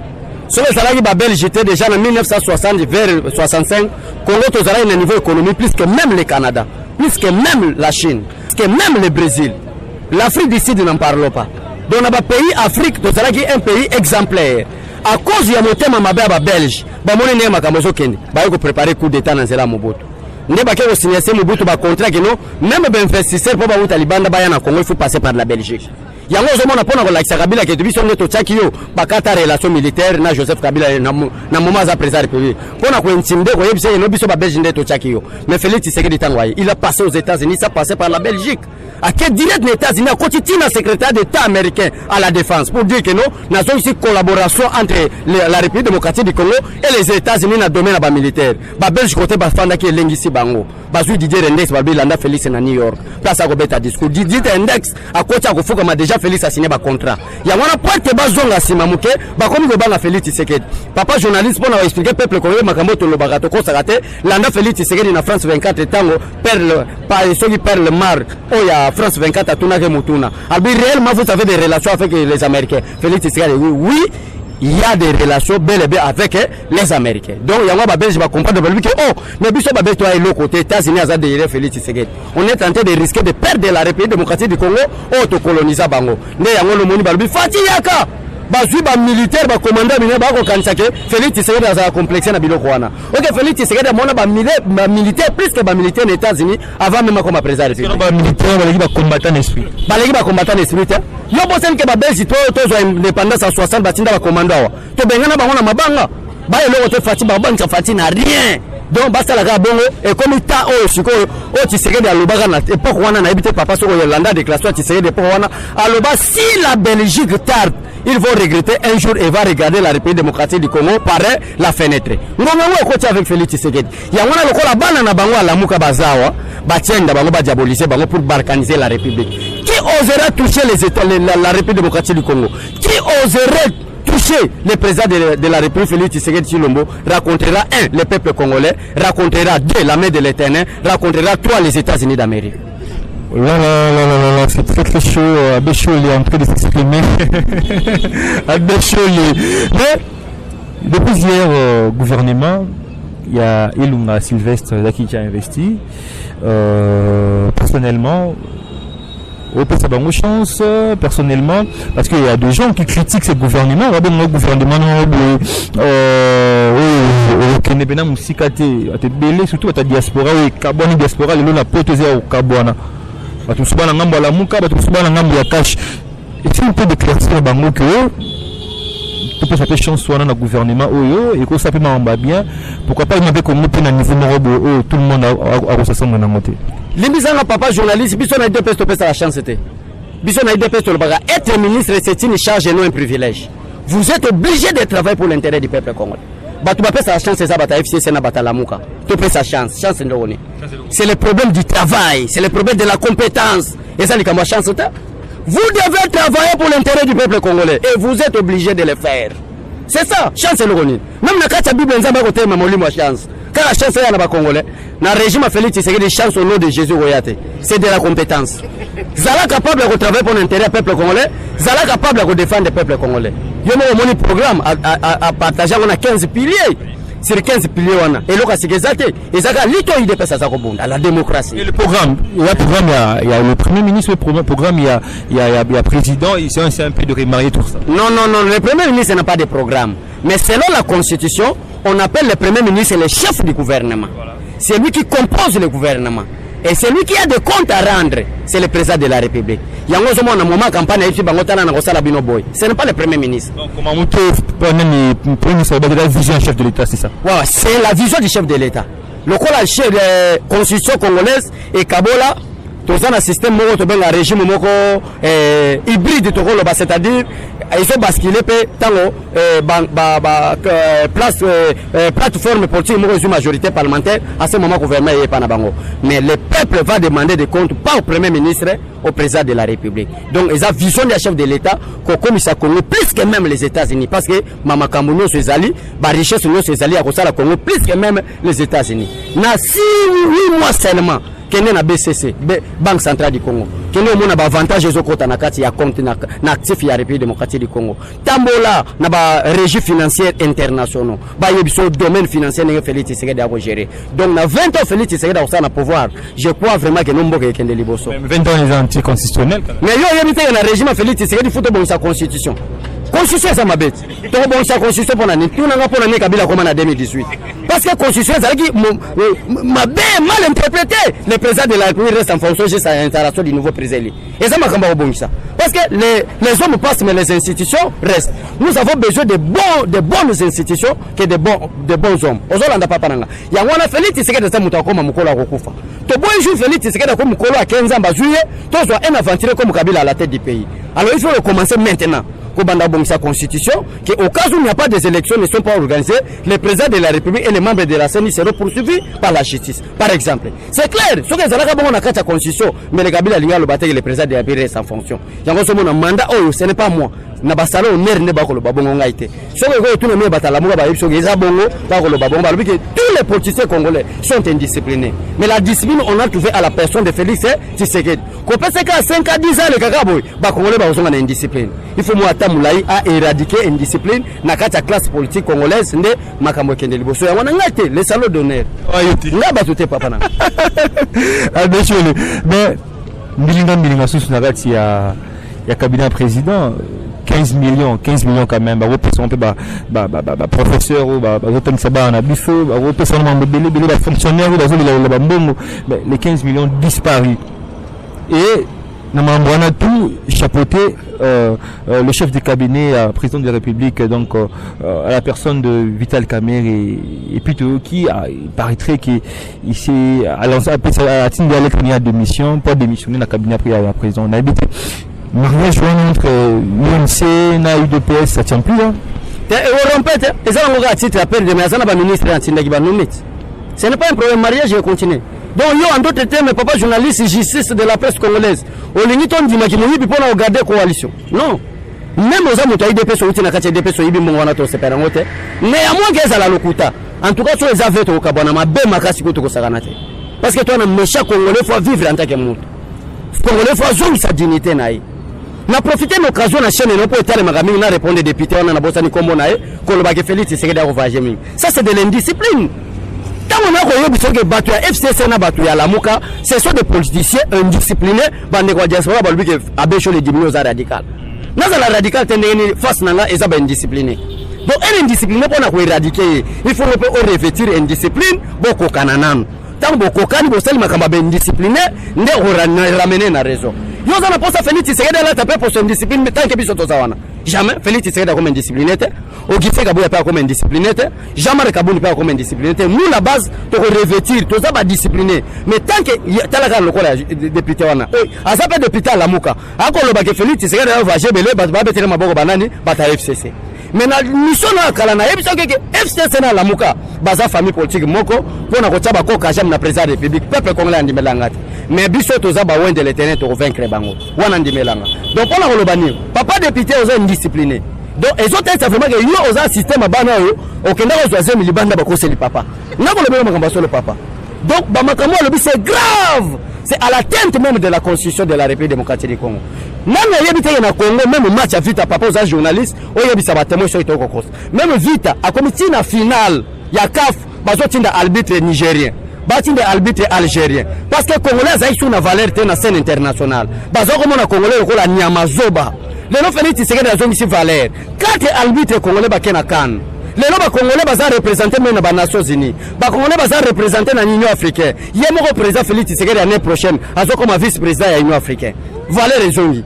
sur le salaire ba Belgique était déjà en 1960 vers 65 Congo tozala un niveau économique plus que même le Canada plus que même la Chine plus que même le Brésil l'Afrique du Sud n'en parle pas donc dans le pays Afrique tozala un pays exemplaire à cause ya motema mabe ba Belge ba moni ne makambo zokende ba ko préparer coup d'état dans zela Mobutu ne ba ke signer Mobutu ba contrat que non même ben investisseur pour ba uta libanda ba ya na Congo il faut passer par la Belgique yango zomona pona ko lakisa Kabila ke biso ngeto chaki yo bakata relation militaire na Joseph Kabila na moment za président république pona ko intimider ko yebise no biso ba Belgique ngeto chaki yo mais Félix Tshisekedi tangwaye il a passé aux États-Unis ça passé par la Belgique à quel direct les États-Unis à quotidien secrétaire d'État américain à la défense pour dire que non nous avons ici collaboration entre la République démocratique du Congo et les États-Unis dans le domaine militaire ba Belgique côté ba fanda ki lengisi bango bazui Didier Rendex ba bilanda Félix na New York place à Robert discours Didier Rendex à côté à kofuka ma déjà Félix a signé ba contrat ya wana pointe bazonga simamuke ba komi ko banga Félix Tshisekedi papa journaliste pour nous expliquer peuple congolais makambo to lobaka to ko sakate landa Félix Tshisekedi na France 24 tango perd par ceux qui perdent le mar oya France 24 à Tunake Mutuna. Alors réellement vous avez des relations avec les Américains. Félix Tshisekedi oui, il y a des relations bel et bien avec les Américains. Donc il y a un Belge qui va comprendre que oh, mais biso babel toi et l'autre côté États-Unis à derrière Félix Tshisekedi. On est en train de risquer de perdre la République démocratique du Congo ou de coloniser Bango. Ne yango le moni balbi fatiyaka. Bazui ba militaire ba commandant bina ba ko kansake Félix Tshisekedi a complexé na biloko wana. OK Félix Tshisekedi mona ba militaire plus que ba militaire aux États-Unis avant même comme président république. Ba militaire ba combattant esprit. Ba legi ba combattant esprit. Yo bosen ke ba Belgique to zo indépendance en 60 batinda ba commandant wa. To bengana ba ngona mabanga. Ba eloko te fati ba banka fati na rien. Donc basta la bongo et comme ta o siko o Tshisekedi alobaka na époque wana na ebité papa soko Yolanda déclaration Tshisekedi époque wana aloba si la Belgique tarde ils vont regretter un jour et va regarder la République démocratique du Congo par la fenêtre. Ngongo ko côté avec Félix Tshisekedi. Ya wana lokola bana na bango alamuka bazawa batienda bango ba diaboliser bango pour balkaniser la République. Qui osera toucher les États la République démocratique du Congo? Qui oserait toucher le président de la République Félix Tshisekedi Tshilombo racontera 1 le peuple congolais, racontera 2 la main de l'Éternel, racontera 3 les États-Unis d'Amérique. Là, c'est très chaud. Abécho est en train de s'exprimer. Abécho mais depuis hier gouvernement il y a Ilunga Sylvestre qui a investi personnellement au peut savoir chance personnellement parce qu'il y a des gens qui critiquent ce gouvernement le gouvernement qui n'est pas musikate à belé surtout à ta diaspora et kaboni diaspora le la protégé au kabwana batu subana ngambo la muka batu subana ngambo ya cash et si on peut déclarer bango que tu peux faire chance soit dans le gouvernement et que ça peut m'emba bien pourquoi pas il m'avait comme un niveau où tout le monde a ressenti dans monter limbisanga papa journaliste biso na deux pestes la chance c'était biso na deux pestes le baga être ministre c'est une charge et non un privilège vous êtes obligé de travailler pour l'intérêt du peuple congolais batu ba pesa chance ça bata FCC na bata lamuka tu pesa chance ndoni c'est le problème du travail c'est le problème de la compétence et ça likamba chance ta vous devez travailler pour l'intérêt du peuple congolais et vous êtes obligé de le faire c'est ça chance ndoni même na kata bible nzamba ko tema molimo chance car la chance ya na ba congolais na régime Félix Tshisekedi chance au nom de Jésus royate c'est de la compétence zala capable de travailler pour l'intérêt du peuple congolais zala capable de défendre le peuple congolais yo mo moni programme à partager on a 15 piliers sur 15 piliers on a et loka sikezate ezaka lito ide pesa za kobunda la démocratie et le programme il y a le premier ministre le programme il y a président c'est un peu de remarier tout ça non le premier ministre n'a pas de programme mais selon la constitution on appelle le premier ministre le chef du gouvernement voilà. C'est lui qui compose le gouvernement Et celui qui a des comptes à rendre, c'est le président de la République. Il y a un moment campagne ce n'est pas le Premier ministre. Donc, comment vous pouvez la vision du chef de l'État, c'est ça? Ouais, c'est la vision du chef de l'État. Le coup, la chef de la constitution congolaise et Kabola, tout ça, un système un régime hybride, c'est-à-dire ils ont basculé plateforme politique une majorité parlementaire à ce moment gouvernement est pas bango. Mais le peuple va demander des comptes pas au Premier ministre, au président de la République. Donc ils ont vision du chef de l'État comme ça Congo plus que même les États-Unis parce que Mama Kambuno ses alliés, ba richesse nous ses alliés à cause la Congo plus que même les États-Unis. Na 8 mois seulement kene na BCC, Banque Centrale du Congo. Kene omona ba avantage ezo kota na kati ya compte na actif ya République démocratique du Congo. Tambola na ba régie financière internationale. Ba yebiso domaine financier ne Félix Tshisekedi a gérer. Donc na 20 ans Félix Tshisekedi a na pouvoir. Je crois vraiment que nombo ke kende liboso. Même 20 ans les anticonstitutionnels. Mais yo yebite na régime Félix Tshisekedi faut bon sa constitution. Constitution ça mabete. To bon sa constitution pour na ni tuna nga pour na Kabila comme en 2018. Parce que constitution ça qui mal interprété. Le président de la République reste en fonction jusqu'à l'installation du nouveau président. Et ça m'a bon ça. Parce que les hommes passent mais les institutions restent. Nous avons besoin de bonnes institutions que de bons hommes. Ozolanda papa nanga. Ya wana Félix Tshisekedi ça muta koma mukolo akufa. To boy jour Félix Tshisekedi comme mukolo à 15 ans bazuye, to soit un aventurier comme Kabila à la tête du pays. Alors il faut le commencer maintenant. Sa constitution, qu'au cas où il n'y a pas des élections ne sont pas organisées, le président de la République et les membres de la CENI seront poursuivis par la justice. Par exemple, c'est clair, ce que la constitution, mais le Kabila le président de la République reste en fonction. Il y a un mandat, ce n'est pas moi. Na basalo ner ne bakolo babongo ngaite so ko tout le monde batala mo ba yipso geza bongo bakolo babongo ba que tous les politiciens congolais sont indisciplinés mais la discipline on a trouvé à la personne de Félix Tshisekedi ko pese ka 5 à 10 ans le kakaboy ba congolais ba osonga na indiscipline il faut mo atamulai à éradiquer indiscipline na kata classe politique congolaise nde makambo kende liboso ya wana ngate le salon d'honneur ngaba tout papa na ah monsieur mais milinga sous na kati ya cabinet président 15 millions quand même ba représentant ba professeur ou ba autant ça ba na bifo ba représentant ba fonctionnaire ou ba mbongo les 15 millions disparus et na mambwana tout chapeauté le chef du cabinet président de la République donc à la personne de Vital Kamerhe et plutôt qui paraîtrait qu'il s'est lancé à Tinga à démission pour démissionner dans le cabinet président on a habité mariage entre l'UNC et l'UDPS, ça tient plus là. Ce n'est pas un problème, mariage je continue. Donc en d'autres termes, papa journaliste justice de la presse congolaise. Au limiton du maquinoï pour regarder coalition. Non. Même aux amours IDP sur l'outil IDP sur Ibi Mongwanato c'est pas un hôtel. Néanmoins qu'elles à la locuta. En tout cas sur les affaires au Kabana, ma belle makasi koto saganate. Parce que toi un méchant congolais faut vivre en tant que monde. Congolais faut jouer sa dignité naï. Na profiter de l'occasion na chaîne non pour étaler magaming na répondre député on a bossa ni kombo nae ko lo ba ke Félix Tshisekedi a revager mingi. Ça c'est de l'indiscipline. Quand on a koyo biso ke batu ya FCC na batu ya Lamuka, ce sont des politiciens indisciplinés bande kwa diaspora ba lubi ke abesho les diminuer aux radicales. Naza la radical tendeni face nanga eza ba indiscipliné. Donc un indiscipliné pour na ko éradiquer, il faut revêtir indiscipline boko kananam. Tant boko kani bo sel makamba ba indiscipliné nde ramener na raison. Yo za na posa Félix Tshisekedi la taper pour son discipline tant que biso tozawana. Jamais Félix Tshisekedi comme indiscipliné te. Ogife Kabuya pas comme indiscipliné te. Jamais Kabuni pas comme indiscipliné te. Nous la base to revêtir to za ba discipliné. Mais tant que talaka lokola député wana. Asa pas député à Lamuka. Ako lo ba ke Félix Tshisekedi va gebele ba betele maboko banani bata FCC. Mais na mission na kala na ebiso ke FCC na Lamuka baza famille politique moko pona ko taba ko kajam na président de la République peuple congolais andimelangati. Mais biso toza ba wende le terrain to vaincre bango wana ndimelanga donc pona ko lobani papa député oza indiscipliné donc les autres c'est vraiment que yo oza système bana yo okenda ko zoaze milibanda ba ko seli papa nako lobelo makamba so le papa donc ba makambo lobi c'est grave c'est à l'atteinte même de la constitution de la République démocratique du Congo. Nana yebite na Congo même match à vita papa aux journalistes o yebisa ba témoin sur itoko kos même vita a comité na finale ya CAF bazotinda arbitre nigérien batinda arbitre algérien parce que congolais a une valeur te na scène internationale bazoko mona congolais ko la nyama zoba le no Félix Tshisekedi a zongi valeur quatre arbitres congolais ba kena kan lelo bakongolais baza représenter même na Nations Unies, bakongolais baza représenter na Union africaine. Ye moko président Félix Tshisekedi l'année prochaine azo comme vice-président ya Union africaine. Voilà les zongi.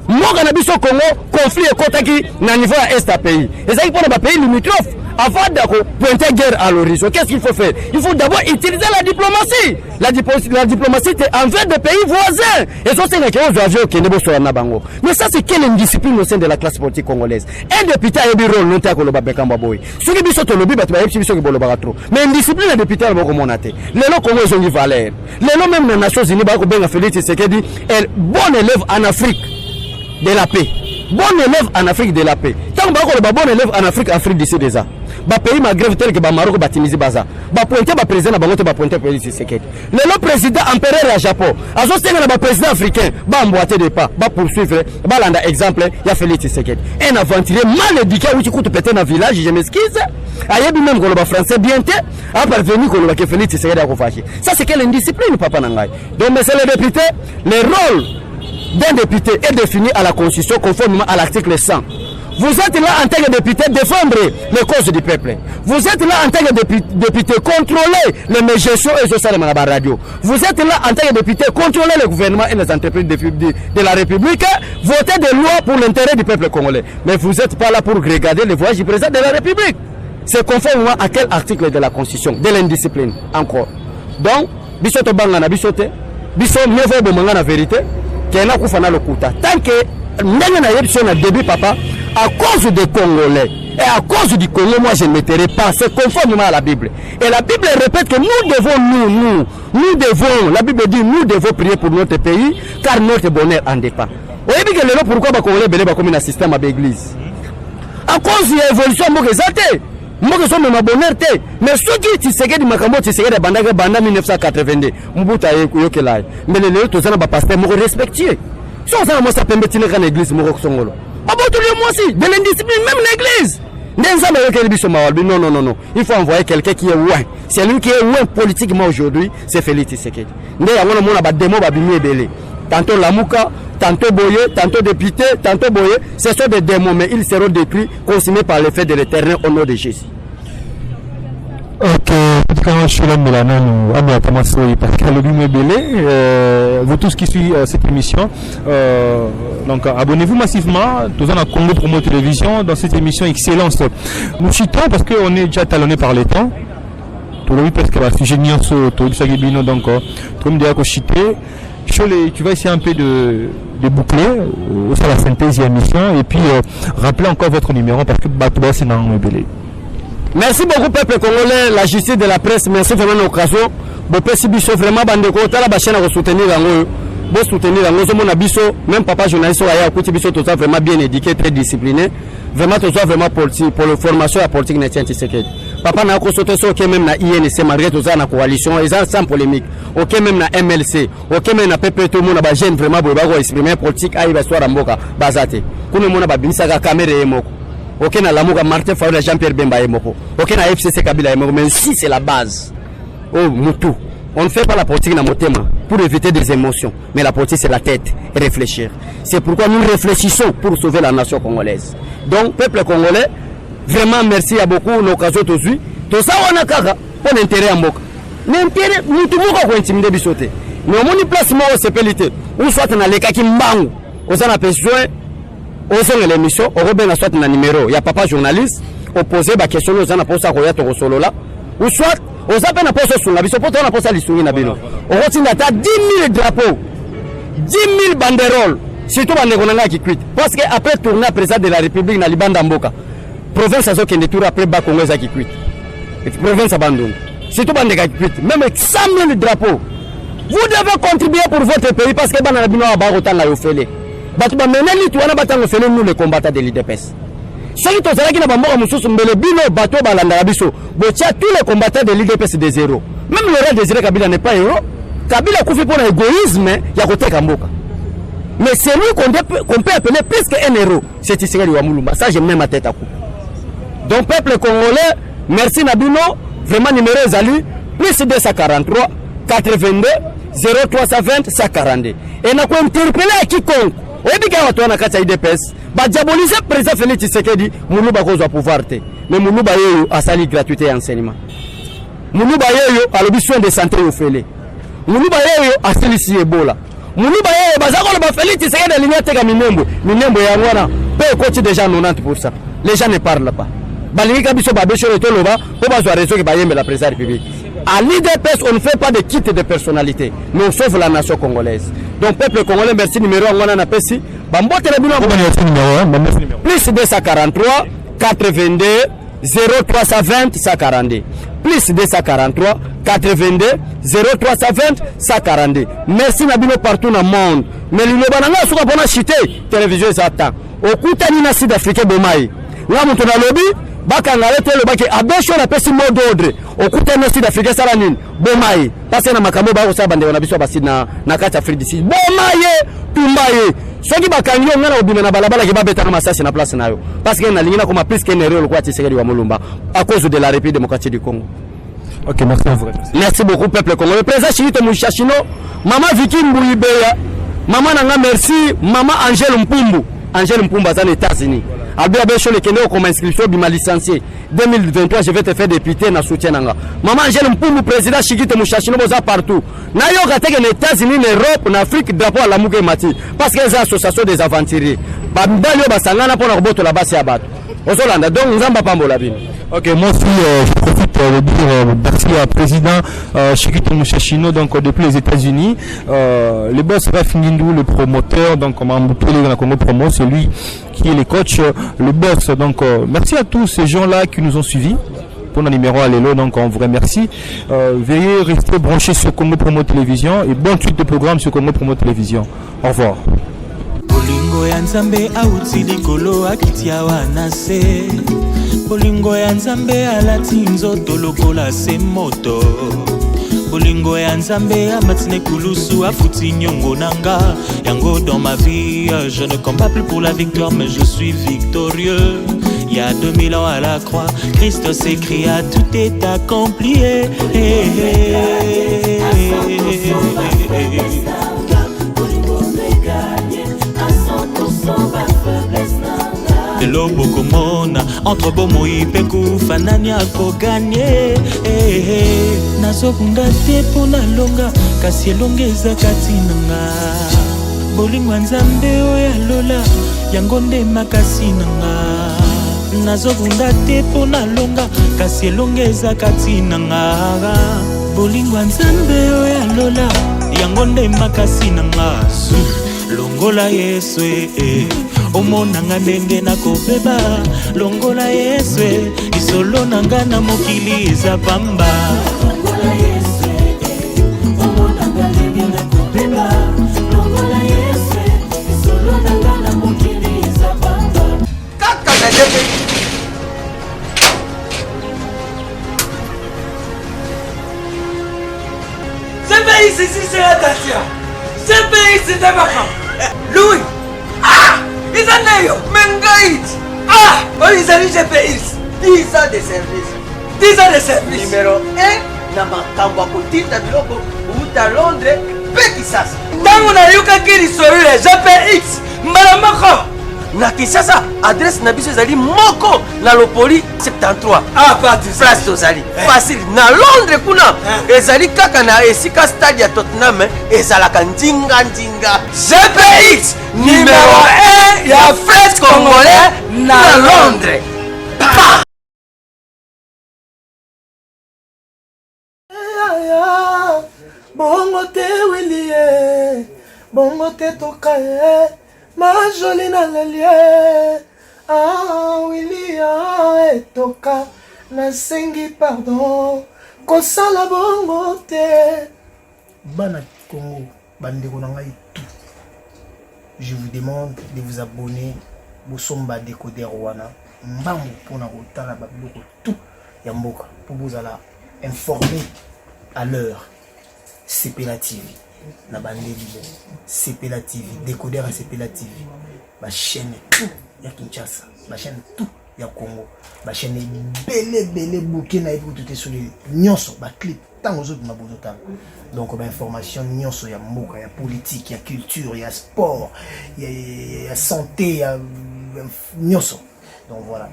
Moka na biso Congo conflit ekotaki na niveau ya est à pays. Ezaki pour ba pays limitrophes. Avant de pointer guerre à l'horizon, qu'est-ce qu'il faut faire? Il faut d'abord utiliser la diplomatie. La diplomatie est envers des pays voisins. Et ça, c'est que avions qui ne sont pas bango. Mais ça, c'est quelle indiscipline au sein de la classe politique congolaise. Un député a eu un rôle non tel que le Babekamba Boy. Ceux qui sont au lobby, ils sont trop. Mais indiscipline, le député a beaucoup monté. Les lots Congo, ils ont une valeur. Les lots même les Nations Unies, ils ont fait Tshisekedi, est bon élève en Afrique de la paix. Bon élève en Afrique de la paix. Tant que bon élève en Afrique, Afrique d'ici déjà. Ba pays Maghreb tel que ba Maroc, ba Tunisie, baza. Ba pointer ba président na bangote ba pointer Félix Tshisekedi. Le président empereur à Japon. Azo senga na ba président africain, ba emboîter des pas, ba poursuivre, ba landa exemple, ya Félix Tshisekedi. Un aventurier mal éduqué où tu coûtes péter dans village, je m'excuse. Ayebi même ko ba français bien té, a parvenu ko ba que Félix Tshisekedi a kofachi. Ça c'est quelle indiscipline papa nangai. Donc monsieur le député, le rôle d'un député est défini à la Constitution conformément à l'article 100. Vous êtes là en tant que député défendre les causes du peuple. Vous êtes là en tant que député contrôler les gestions et sociales de la radio. Vous êtes là en tant que député contrôler le gouvernement et les entreprises de la République, voter des lois pour l'intérêt du peuple congolais. Mais vous n'êtes pas là pour regarder les voyages du président de la République. C'est conformément à quel article de la Constitution, de l'indiscipline encore. Donc, bisoto bangana bisote, biso mieux bomanga la vérité. Tant que nous début papa, à cause des Congolais et à cause du Congo, moi je ne mettrai pas, c'est conformément à la Bible. Et la Bible répète que nous devons, la Bible dit nous devons prier pour notre pays, car notre bonheur en dépend. Vous voyez que le pourquoi les Congolais belé comme un système à l'église. À cause de l'évolution, moi je suis mon bonheur, mais ceux qui Tshisekedi makambo Tshisekedi banda 1982, Mbuta yokelai. Mais les autres sont pas pasteur, moi respectueux. Si on s'en ça permet de faire l'église, moi Songolo. Pas bon tout le monde aussi, de l'indiscipline même l'église. Non. Il faut envoyer quelqu'un qui est loin. C'est lui qui est loin politiquement aujourd'hui, c'est Félix Tshisekedi. Tantôt Lamouka, tantôt Boye, tantôt député, tantôt Boye, ce sont des démons, mais ils seront détruits, consumés par l'effet de l'Éternel au nom de Jésus. Ok, quand je suis là, vous tous qui suivez cette émission, donc abonnez-vous massivement, tous en Congo Promo Télévision, dans cette émission Excellence. Nous chutons parce qu'on est déjà talonné par les temps. Tout le monde parce que la sujet de donc, tout le monde a chuté. Tu vas essayer un peu de boucler au sein de la synthèse de l'émission et puis rappeler encore votre numéro parce que Batouba c'est dans le belé. Merci beaucoup peuple congolais, la justice de la presse, merci vraiment de l'occasion. Bon pesi biso vraiment bandeko tala ba chaîne à soutenir yango. Bon soutenir yango zo mona biso, même papa journaliste aya kuti biso tout ça vraiment bien éduqué, très discipliné. Vraiment tout ça vraiment pour la formation à politique Netien Tshisekedi. Papa na ko sauter so même na INC malgré tout ça na coalition et ça sans polémique. OK même na MLC, OK même na PP tout monde ba jeune vraiment bo ba ko exprimer politique ayi ba soir mboka bazate. Kuno mona ba binisa ka caméra yemoko. OK na lamuka Martin Fayulu Jean-Pierre Bemba yemoko. OK na FCC Kabila yemoko, mais si c'est la base. Oh Moutou. On ne fait pas la politique dans mon thème pour éviter des émotions, mais la politique c'est la tête et réfléchir. C'est pourquoi nous réfléchissons pour sauver la nation congolaise. Donc, peuple congolais, vraiment merci à beaucoup l'occasion d'aujourd'hui. Tout ça on a kaka pour l'intérêt à Moka. L'intérêt, nous tout le monde a intimidé bisoté. Nous avons une place moi au CPLT. Ou soit dans les cas qui m'bangent, on a besoin, on a l'émission, on a soit un numéro. Il y a papa journaliste, opposé la question, on a posé à Koyato Solo là. Ou soit on s'appelle un poste sur la biso, on a posé à l'histoire nabino. On retient à 10 000 drapeaux, 10 000 banderoles, surtout banderoles qui quittent. Parce qu'après tourner à président de la République, dans Libanda Mboka, province à ce qui est tour après Bakongo qui quitte. Province abandonne. Surtout banderoles qui quittent. Même avec 100 000 drapeaux. Vous devez contribuer pour votre pays parce que banderoles a barotan la yofele. Batouba meneli tu wana batang yofele nous les combattants de l'IDPS. Ceux qui ont bamboka mususu mbele bino bateau balanda biso botia tous les combattants de l'IDPS des zéro. Même le roi Désiré Kabila n'est pas héros. Kabila koufi pour l'égoïsme ya kote kamboka. Mais c'est lui qu'on peut appeler plus qu'un héros. C'est Tshisekedi wa Mulumba. Ça je mets ma tête à coup. Donc peuple congolais, merci Nabino, vraiment numéro Zali plus 243 82 0320 142. Et n'a quoi interpeller à quiconque. Oyebi ka watu wana kati ya IDPS ba diaboliser président Félix Tshisekedi Mulumba kozwa pouvoir te. mais Moulouba Yoyo a sali gratuité et enseignement. Moulouba Yoyo a le soin de santé au félé. Moulouba Yoyo a sali Ebola. Moulouba Yoyo bazako le bafeli tiseke de lignate ka minembo. Minembo ya wana pe coach déjà 90%. Les gens ne parlent pas. Balingi biso babesho le toloba pour bazwa réseau que bayembe la présidence publique. À l'IDPS, on ne fait pas de kit de personnalité, mais on sauve la nation congolaise. Donc, peuple congolais, merci numéro 1, on a Pessi. Plus 243 82 0320 142. Plus 243 82 0320 142. Merci Nabino partout dans le monde. Mais le Bananga sur la chité, télévision Zata. Au Koutani na Sud-Afrique Bomai. Là, mon lobby. Bakangale telo baki abesho na pesi mot d'ordre okuta na Sud-Afrique sala nini bomaye parce na makambo ba ko sa bande na biso basi na kati Afrique du Sud bomaye tumbaye soki bakangi ngana obima na balabala ki babeta na masasi na place nayo parce que na lingina comme plus que nereo kwa Tshisekedi wa Mulumba à cause de la République démocratique du Congo. OK, merci à vous. Merci beaucoup peuple congolais. Président Chirito Mushashino, maman Vicky Mbouibeya, maman nanga merci, maman Angèle Mpumbu. Angèle Mpumbu aux États-Unis. Albert Bécho le Kenya comme inscription bima licencié 2023 je vais te faire député na soutien nanga. Maman Angèle Mpumbu président Chirito Mushashino boza partout. Na yo kateke les États-Unis, l'Europe, en Afrique drapeau à la Mouké Mati parce que les associations des aventuriers. Ba ndali yo basangana pour na boto la base ya bato. Ozolanda donc nzamba pambola bino. OK, moi aussi je profite de dire merci à président Chirito Mushashino donc depuis les États-Unis. Le boss Raf Ngindou, le promoteur donc Mambutele dans la Congo Promo, c'est lui qui est le coach, le boss. Donc merci à tous ces gens-là qui nous ont suivis. Pour le numéro à l'élo, donc on vous remercie. Veuillez rester branchés sur Congo Promo Télévision et bonne suite de programme sur Congo Promo Télévision. Au revoir. Bolingo ya Nzambe auti likolo akitia wana se. Bolingo ya Nzambe alati nzoto lokola se moto. Bolingo ya Nzambe amatine kulusu afuti nyongo nanga. Yango dans ma vie, je ne combats plus pour la victoire mais je suis victorieux. Il y a 2000 ans à la croix, Christ s'écria, tout est accompli. Lelo bokomona entre bomoi peku fanani ako gagné nazokunda te pona longa kasi elongeza kati nanga bolingo Nzambe oya lola yango nde makasi nanga nazokunda te pona longa kasi elongeza kati nanga bolingo Nzambe oya lola yango nde makasi nanga longola Yesu omonanga ndenge nakobeba longola Yesu isolo nanga na mokili eza pamba longola Yesu omonanga ndenge nakobeba longola Yesu isolo nanga na mokili eza pamba kaka na debe ce pays ici c'est la Dacia ce pays c'est Tabaka Louis Izaneyo, Mengaït. Ah, oh, ils allaient GPS. 10 ans de service. 10 ans de service. Numéro 1, Namakamba Kotita Biloko, ou à Londres, Pekisas. Dans la Yuka Kiri Sorule, GPX, Malamako. Na Kisasa, adresse Nabiso Zali Moko, na Lopoli 73. Ah, pas de place Zali. Facile. Na Londres, Kuna. Ezali Kakana, Esika Stade à Tottenham, Ezalaka Ndinga Ndinga. GPX, numéro 1, il y a Fred Congolais, na Londres. Pa! Bongo te Willie, bongo te tokaye. Ma jolie na lelie, ah Willie etoka, na sengi pardon, kosala bongo te. Bana Congo, bandeko na ngai tout. Je vous demande de vous abonner, bosomba décoder wana, mbambo pona kotala babiloko tout ya mboka, pour vous alla informer à l'heure. CPLA TV. Na bandeli CPLA TV, décodeur à CPLA TV, ma chaîne tout ya Kinshasa, ma chaîne tout ya Congo, ma chaîne belé bouquet na tout est sur les nyonso, ma clip tant aux autres ma bonota. Donc ma information nyonso ya mboka, ya politique, ya culture, ya sport, ya santé, ya nyonso. Donc voilà.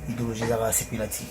idéologie ezaka sepela ti